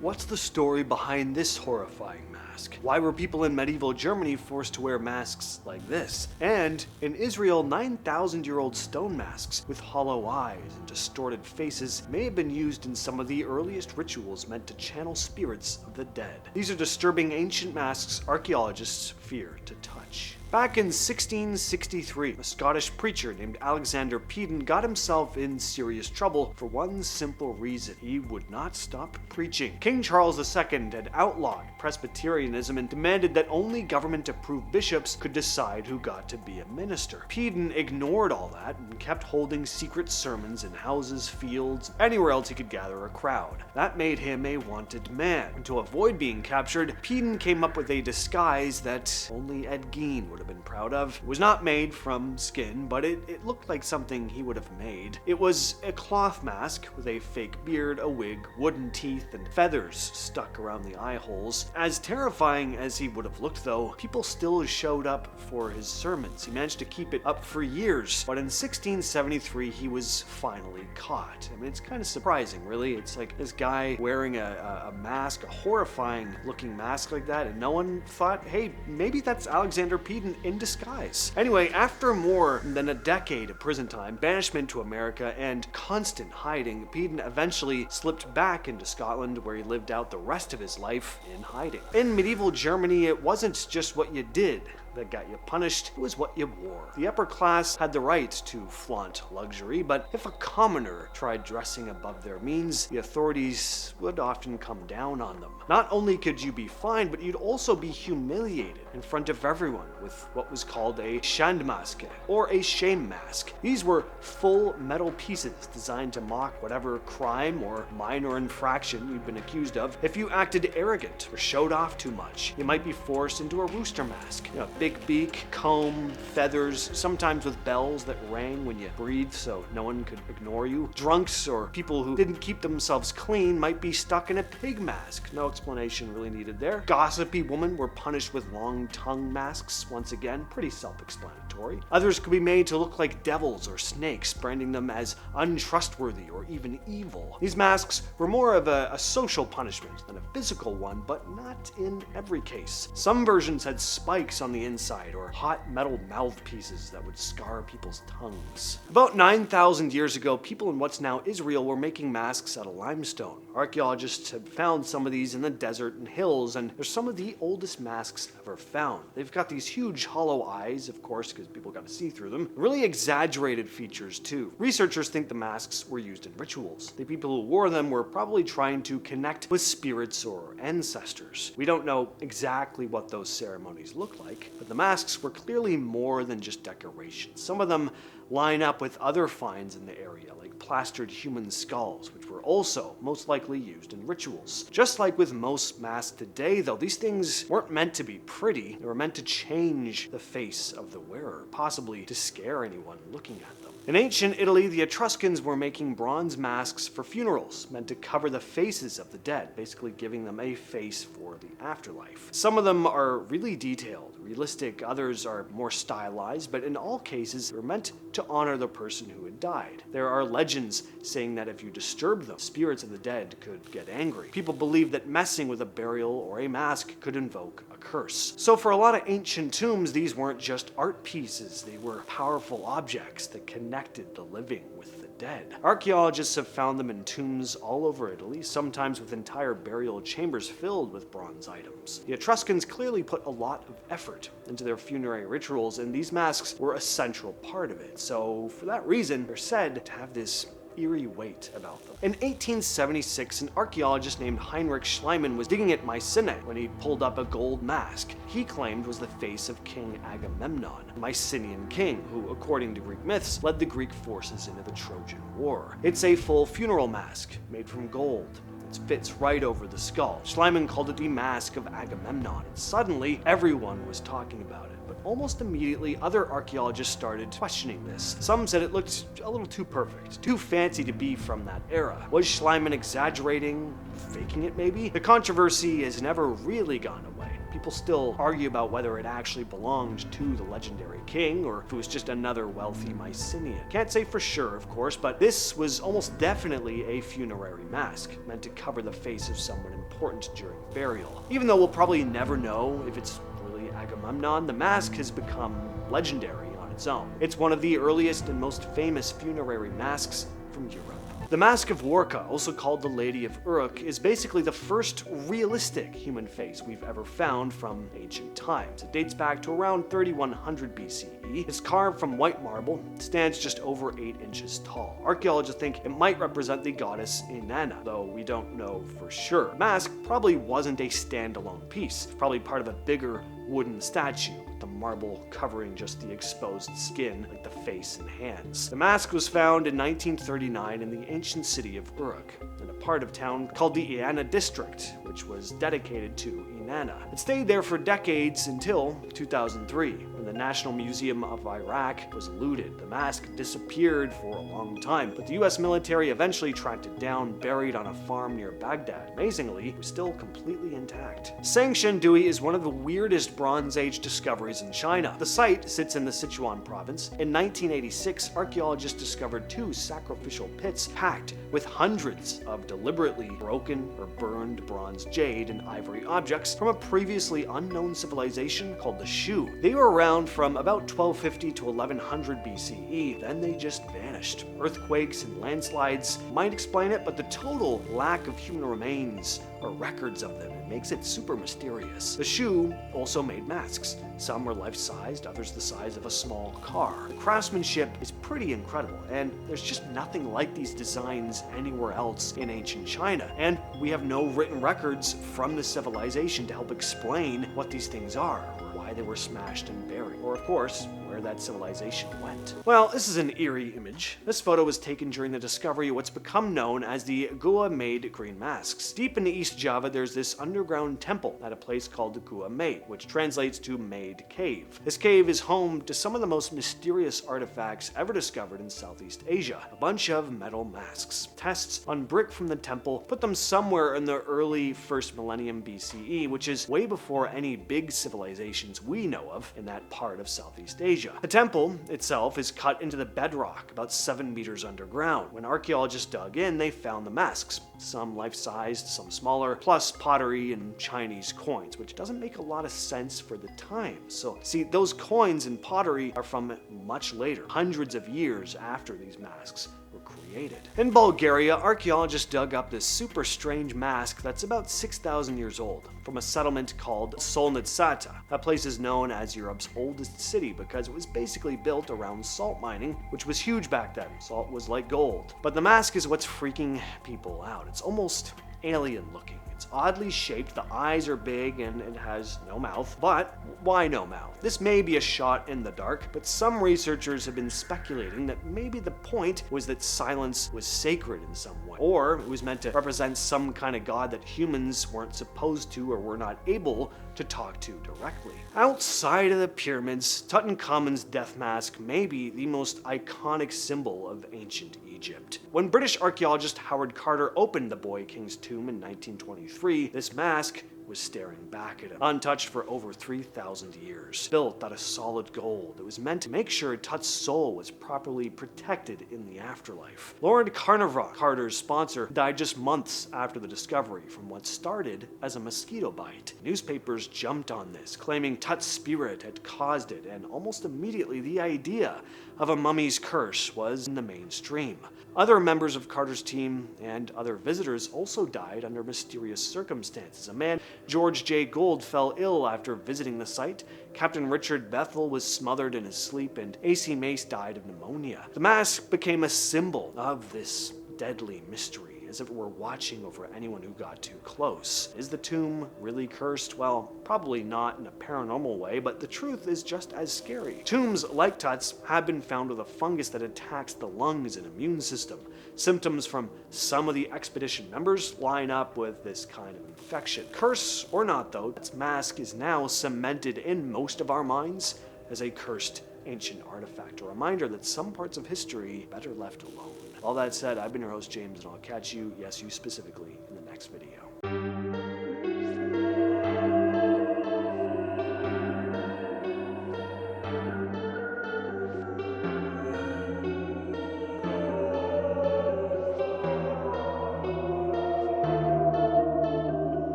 What's the story behind this horrifying mask? Why were people in medieval Germany forced to wear masks like this? And in Israel, 9,000-year-old stone masks with hollow eyes and distorted faces may have been used in some of the earliest rituals meant to channel spirits of the dead. These are disturbing ancient masks archaeologists fear to touch. Back in 1663, a Scottish preacher named Alexander Peden got himself in serious trouble for one simple reason: he would not stop preaching. King Charles II had outlawed Presbyterianism and demanded that only government-approved bishops could decide who got to be a minister. Peden ignored all that and kept holding secret sermons in houses, fields, anywhere else he could gather a crowd. That made him a wanted man. And to avoid being captured, Peden came up with a disguise that only Ed Gein would have been proud of. It was not made from skin, but it looked like something he would have made. It was a cloth mask with a fake beard, a wig, wooden teeth, and feathers stuck around the eye holes. As terrifying as he would have looked, though, people still showed up for his sermons. He managed to keep it up for years, but in 1673 he was finally caught. I mean, it's kind of surprising, really. It's like this guy wearing a mask, a horrifying looking mask like that, and no one thought, hey, maybe that's Alexander Peden in disguise. Anyway, after more than a decade of prison time, banishment to America, and constant hiding, Peden eventually slipped back into Scotland, where he lived out the rest of his life in hiding. In medieval Germany, it wasn't just what you did that got you punished, it was what you wore. The upper class had the right to flaunt luxury, but if a commoner tried dressing above their means, the authorities would often come down on them. Not only could you be fined, but you'd also be humiliated in front of everyone with what was called a Schandmaske, or a shame mask. These were full metal pieces designed to mock whatever crime or minor infraction you'd been accused of. If you acted arrogant or showed off too much, you might be forced into a rooster mask. Big beak, comb, feathers, sometimes with bells that rang when you breathed so no one could ignore you. Drunks or people who didn't keep themselves clean might be stuck in a pig mask. No explanation really needed there. Gossipy women were punished with long tongue masks, once again, pretty self-explanatory. Others could be made to look like devils or snakes, branding them as untrustworthy or even evil. These masks were more of a social punishment than a physical one, but not in every case. Some versions had spikes on the inside or hot metal mouthpieces that would scar people's tongues. About 9,000 years ago, people in what's now Israel were making masks out of limestone. Archaeologists have found some of these in the desert and hills, and they're some of the oldest masks ever found. They've got these huge hollow eyes, of course, because people got to see through them. Really exaggerated features, too. Researchers think the masks were used in rituals. The people who wore them were probably trying to connect with spirits or ancestors. We don't know exactly what those ceremonies look like, but the masks were clearly more than just decorations. Some of them line up with other finds in the area, like plastered human skulls, which were also most likely used in rituals. Just like with most masks today, though, these things weren't meant to be pretty. They were meant to change the face of the wearer, possibly to scare anyone looking at them. In ancient Italy, the Etruscans were making bronze masks for funerals, meant to cover the faces of the dead, basically giving them a face for the afterlife. Some of them are really detailed, realistic, others are more stylized, but in all cases, they were meant to honor the person who had died. There are legends saying that if you disturb them, spirits of the dead could get angry. People believed that messing with a burial or a mask could invoke a curse. So for a lot of ancient tombs, these weren't just art pieces, they were powerful objects that connected the living with the dead. Archaeologists have found them in tombs all over Italy, sometimes with entire burial chambers filled with bronze items. The Etruscans clearly put a lot of effort into their funerary rituals, and these masks were a central part of it. So for that reason, they're said to have this eerie weight about them. In 1876, an archaeologist named Heinrich Schliemann was digging at Mycenae when he pulled up a gold mask he claimed was the face of King Agamemnon, a Mycenaean king who, according to Greek myths, led the Greek forces into the Trojan War. It's a full funeral mask made from gold. It fits right over the skull. Schliemann called it the Mask of Agamemnon, and suddenly everyone was talking about it. But almost immediately, other archaeologists started questioning this. Some said it looked a little too perfect, too fancy to be from that era. Was Schliemann exaggerating, faking it maybe? The controversy has never really gone away. People still argue about whether it actually belonged to the legendary king or if it was just another wealthy Mycenaean. Can't say for sure, of course, but this was almost definitely a funerary mask, meant to cover the face of someone important during burial. Even though we'll probably never know if it's really Agamemnon, the mask has become legendary on its own. It's one of the earliest and most famous funerary masks from Europe. The Mask of Warka, also called the Lady of Uruk, is basically the first realistic human face we've ever found from ancient times. It dates back to around 3100 BCE. It's carved from white marble, stands just over 8 inches tall. Archaeologists think it might represent the goddess Inanna, though we don't know for sure. The mask probably wasn't a standalone piece, probably part of a bigger wooden statue, with the marble covering just the exposed skin, like the face and hands. The mask was found in 1939 in the ancient city of Uruk, in a part of town called the Inanna district, which was dedicated to Inanna. It stayed there for decades until 2003, when the National Museum of Iraq was looted. The mask disappeared for a long time, but the US military eventually tracked it down, buried on a farm near Baghdad. Amazingly, it was still completely intact. Sanxingdui is one of the weirdest Bronze Age discoveries in China. The site sits in the Sichuan province. In 1986, archaeologists discovered 2 sacrificial pits packed with hundreds of deliberately broken or burned bronze jade and ivory objects from a previously unknown civilization called the Shu. They were around from about 1250 to 1100 BCE, then they just vanished. Earthquakes and landslides might explain it, but the total lack of human remains or records of them makes it super mysterious. The Shu also made masks. Some were life-sized, others the size of a small car. The craftsmanship is pretty incredible, and there's just nothing like these designs anywhere else in ancient China. And we have no written records from the civilization to help explain what these things are, or why they were smashed and buried, or of course, where that civilization went. Well, this is an eerie image. This photo was taken during the discovery of what's become known as the Gua Made green masks. Deep into East Java, there's this underground temple at a place called the Gua Made, which translates to Made Cave. This cave is home to some of the most mysterious artifacts ever discovered in Southeast Asia. A bunch of metal masks. Tests on brick from the temple put them somewhere in the early 1st millennium BCE, which is way before any big civilizations we know of in that part of Southeast Asia. The temple itself is cut into the bedrock about 7 meters underground. When archaeologists dug in, they found the masks, some life-sized, some smaller, plus pottery and Chinese coins, which doesn't make a lot of sense for the time. So, see, those coins and pottery are from much later, hundreds of years after these masks were created. In Bulgaria, archaeologists dug up this super strange mask that's about 6,000 years old from a settlement called Solnitsata. That place is known as Europe's oldest city because it was basically built around salt mining, which was huge back then. Salt was like gold. But the mask is what's freaking people out. It's almost alien looking. It's oddly shaped, the eyes are big, and it has no mouth. But why no mouth? This may be a shot in the dark, but some researchers have been speculating that maybe the point was that silence was sacred in some way, or it was meant to represent some kind of god that humans weren't supposed to or were not able to talk to directly. Outside of the pyramids, Tutankhamun's death mask may be the most iconic symbol of ancient Egypt. When British archaeologist Howard Carter opened the Boy King's tomb in 1923, this mask was staring back at him, untouched for over 3,000 years. Built out of solid gold, it was meant to make sure Tut's soul was properly protected in the afterlife. Lord Carnarvon, Carter's sponsor, died just months after the discovery from what started as a mosquito bite. Newspapers jumped on this, claiming Tut's spirit had caused it, and almost immediately the idea of a mummy's curse was in the mainstream. Other members of Carter's team and other visitors also died under mysterious circumstances. A man, George J. Gould, fell ill after visiting the site. Captain Richard Bethel was smothered in his sleep, and A.C. Mace died of pneumonia. The mask became a symbol of this deadly mystery, as if it were watching over anyone who got too close. Is the tomb really cursed? Well, probably not in a paranormal way, but the truth is just as scary. Tombs like Tut's have been found with a fungus that attacks the lungs and immune system. Symptoms from some of the expedition members line up with this kind of infection. Curse or not though, Tut's mask is now cemented in most of our minds as a cursed ancient artifact, a reminder that some parts of history better left alone. All that said, I've been your host, James, and I'll catch you, yes, you specifically, in the next video.